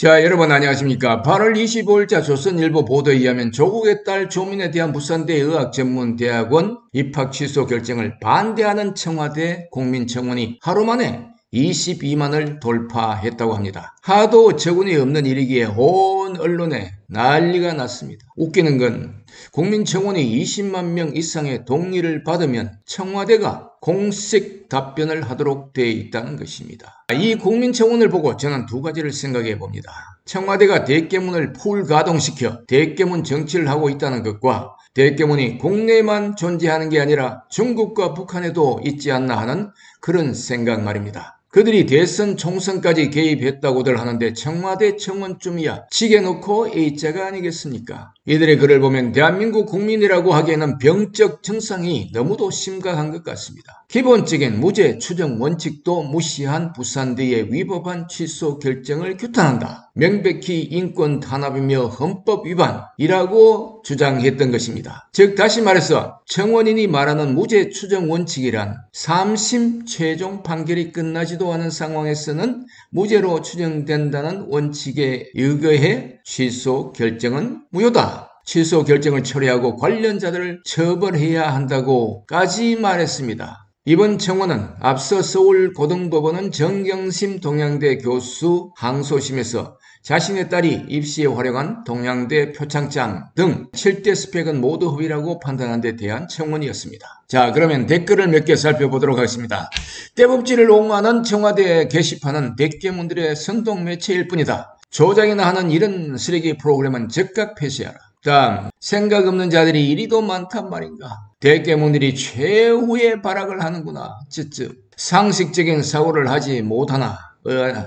자, 여러분 안녕하십니까. 8월 25일자 조선일보 보도에 의하면 조국의 딸 조민에 대한 부산대 의학전문대학원 입학 취소 결정을 반대하는 청와대 국민청원이 하루 만에 22만을 돌파했다고 합니다. 하도 적운이 없는 일이기에 온 언론에 난리가 났습니다. 웃기는 건 국민청원이 20만 명 이상의 동의를 받으면 청와대가 공식 답변을 하도록 되어 있다는 것입니다. 이 국민청원을 보고 저는 두 가지를 생각해 봅니다. 청와대가 대깨문을 풀 가동시켜 대깨문 정치를 하고 있다는 것과 대깨문이 국내에만 존재하는 게 아니라 중국과 북한에도 있지 않나 하는 그런 생각 말입니다. 그들이 대선 총선까지 개입했다고들 하는데 청와대 청원쯤이야 지게 놓고 A자가 아니겠습니까? 이들의 글을 보면 대한민국 국민이라고 하기에는 병적 증상이 너무도 심각한 것 같습니다. 기본적인 무죄 추정 원칙도 무시한 부산대의 위법한 취소 결정을 규탄한다. 명백히 인권 탄압이며 헌법 위반이라고 주장했던 것입니다. 즉 다시 말해서 청원인이 말하는 무죄 추정 원칙이란 3심 최종 판결이 끝나지도 않은 상황에서는 무죄로 추정된다는 원칙에 의거해 취소 결정은 무효다. 취소 결정을 처리하고 관련자들을 처벌해야 한다고까지 말했습니다. 이번 청원은 앞서 서울고등법원은 정경심 동양대 교수 항소심에서 자신의 딸이 입시에 활용한 동양대 표창장 등 7대 스펙은 모두 허위라고 판단한 데 대한 청원이었습니다. 자, 그러면 댓글을 몇 개 살펴보도록 하겠습니다. 떼법질을 옹호하는 청와대 게시판은 대깨문들의 선동 매체일 뿐이다. 조작이나 하는 이런 쓰레기 프로그램은 즉각 폐쇄하라. 다음, 생각 없는 자들이 이리도 많단 말인가. 대깨문들이 최후의 발악을 하는구나. 쯧쯧. 상식적인 사고를 하지 못하나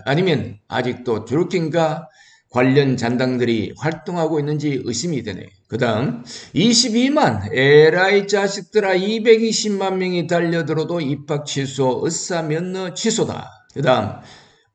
아니면 아직도 드루킹과 관련 잔당들이 활동하고 있는지 의심이 되네. 그 다음 22만 에라이 자식들아 220만 명이 달려들어도 입학 취소 으쌰면허 취소다. 그 다음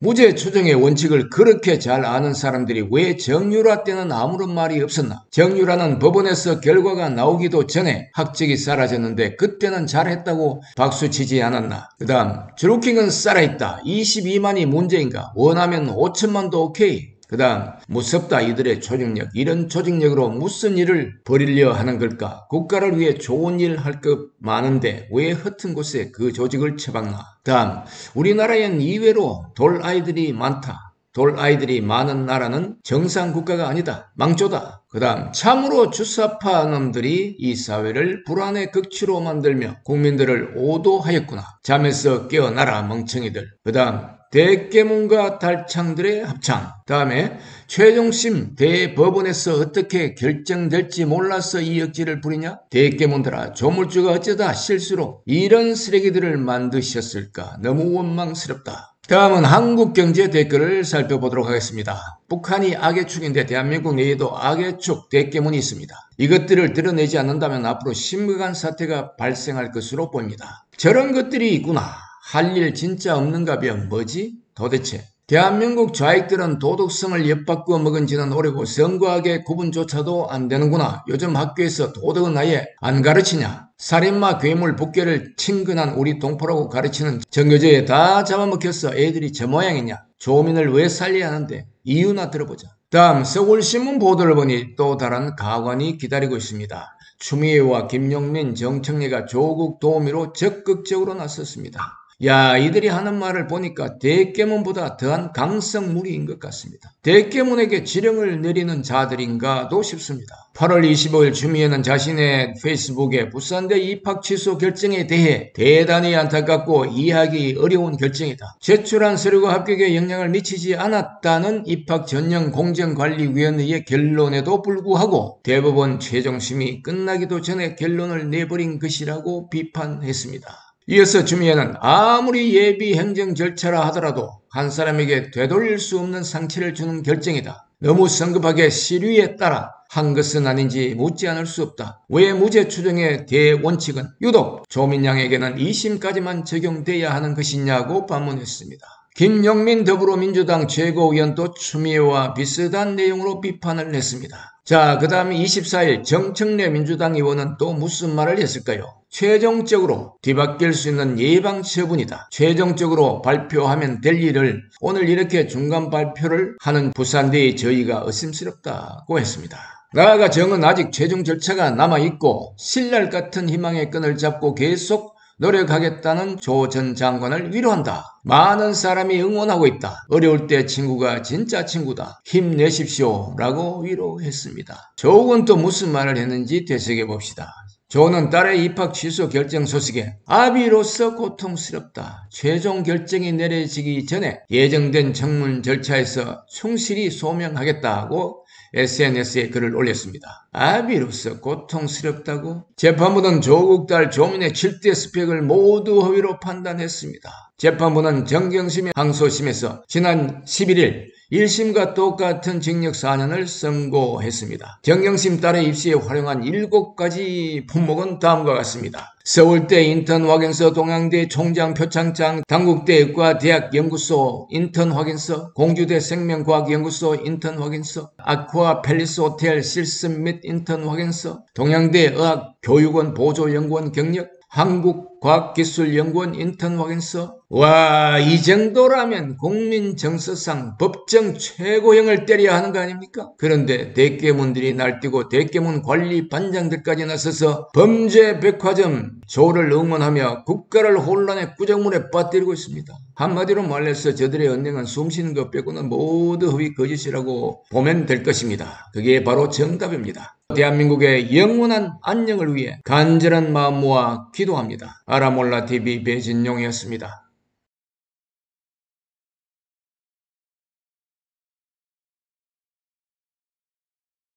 무죄 추정의 원칙을 그렇게 잘 아는 사람들이 왜 정유라 때는 아무런 말이 없었나? 정유라는 법원에서 결과가 나오기도 전에 학적이 사라졌는데 그때는 잘했다고 박수치지 않았나? 그 다음 드루킹은 살아있다. 22만이 문제인가? 원하면 5천만도 오케이. 그 다음 무섭다 이들의 조직력. 이런 조직력으로 무슨 일을 벌이려 하는 걸까? 국가를 위해 좋은 일 할 것 많은데 왜 허튼 곳에 그 조직을 처박나? 다음 우리나라엔 이외로 돌아이들이 많다. 돌아이들이 많은 나라는 정상국가가 아니다. 망조다. 그 다음 참으로 주사파 놈들이 이 사회를 불안의 극치로 만들며 국민들을 오도하였구나. 잠에서 깨어나라 멍청이들. 그 다음 대깨문과 달창들의 합창. 다음에 최종심 대법원에서 어떻게 결정될지 몰라서 이 억지를 부리냐? 대깨문들아 조물주가 어쩌다 실수로 이런 쓰레기들을 만드셨을까? 너무 원망스럽다. 다음은 한국경제 댓글을 살펴보도록 하겠습니다. 북한이 악의 축인데 대한민국 내에도 악의 축 대깨문이 있습니다. 이것들을 드러내지 않는다면 앞으로 심각한 사태가 발생할 것으로 보입니다. 저런 것들이 있구나. 할 일 진짜 없는가벼. 뭐지? 도대체 대한민국 좌익들은 도덕성을 엿바꾸어 먹은 지는 오래고 성과학의 구분조차도 안 되는구나. 요즘 학교에서 도덕은 아예 안 가르치냐. 살인마 괴물 북괴를 친근한 우리 동포라고 가르치는 정교제에 다 잡아먹혔어. 애들이 저 모양이냐. 조민을 왜 살려야 하는데. 이유나 들어보자. 다음 서울신문 보도를 보니 또 다른 가관이 기다리고 있습니다. 추미애와 김용민, 정청래가 조국 도우미로 적극적으로 나섰습니다. 야, 이들이 하는 말을 보니까 대깨문보다 더한 강성무리인 것 같습니다. 대깨문에게 지령을 내리는 자들인가도 싶습니다. 8월 25일 추미애는 자신의 페이스북에 부산대 입학 취소 결정에 대해 대단히 안타깝고 이해하기 어려운 결정이다. 제출한 서류가 합격에 영향을 미치지 않았다는 입학전형공정관리위원회의 결론에도 불구하고 대법원 최종심이 끝나기도 전에 결론을 내버린 것이라고 비판했습니다. 이어서 추미애는 아무리 예비 행정 절차라 하더라도 한 사람에게 되돌릴 수 없는 상처를 주는 결정이다. 너무 성급하게 시류에 따라 한 것은 아닌지 묻지 않을 수 없다. 왜 무죄 추정의 대원칙은 유독 조민 양에게는 2심까지만 적용돼야 하는 것이냐고 반문했습니다. 김영민 더불어민주당 최고위원도 추미애와 비슷한 내용으로 비판을 했습니다. 자, 그 다음에 24일 정청래 민주당 의원은 또 무슨 말을 했을까요? 최종적으로 뒤바뀔 수 있는 예방처분이다. 최종적으로 발표하면 될 일을 오늘 이렇게 중간 발표를 하는 부산대의 저희가 의심스럽다고 했습니다. 나아가 정은 아직 최종 절차가 남아있고 신랄 같은 희망의 끈을 잡고 계속 노력하겠다는 조 전 장관을 위로한다. 많은 사람이 응원하고 있다. 어려울 때 친구가 진짜 친구다. 힘내십시오. 라고 위로했습니다. 조국은 또 무슨 말을 했는지 되새겨봅시다. 조는 딸의 입학 취소 결정 소식에 아비로서 고통스럽다. 최종 결정이 내려지기 전에 예정된 청문 절차에서 충실히 소명하겠다고 SNS에 글을 올렸습니다. 아비로서 고통스럽다고? 재판부는 조국 딸 조민의 7대 스펙을 모두 허위로 판단했습니다. 재판부는 정경심의 항소심에서 지난 11일 1심과 똑같은 징역 4년을 선고했습니다. 정경심 딸의 입시에 활용한 7가지 품목은 다음과 같습니다. 서울대 인턴 확인서, 동양대 총장 표창장, 당국대 의과대학연구소 인턴 확인서, 공주대 생명과학연구소 인턴 확인서, 아쿠아 팰리스 호텔 실습 및 인턴 확인서, 동양대 의학교육원 보조연구원 경력, 한국과학기술연구원 인턴 확인서. 와, 이 정도라면 국민정서상 법정 최고형을 때려야 하는 거 아닙니까? 그런데 대깨문들이 날뛰고 대깨문 관리 반장들까지 나서서 범죄 백화점 조를 응원하며 국가를 혼란의 구정문에 빠뜨리고 있습니다. 한마디로 말해서 저들의 언행은 숨쉬는 것 빼고는 모두 허위 거짓이라고 보면 될 것입니다. 그게 바로 정답입니다. 대한민국의 영원한 안녕을 위해 간절한 마음 모아 기도합니다. 아라몰라TV 배진용이었습니다.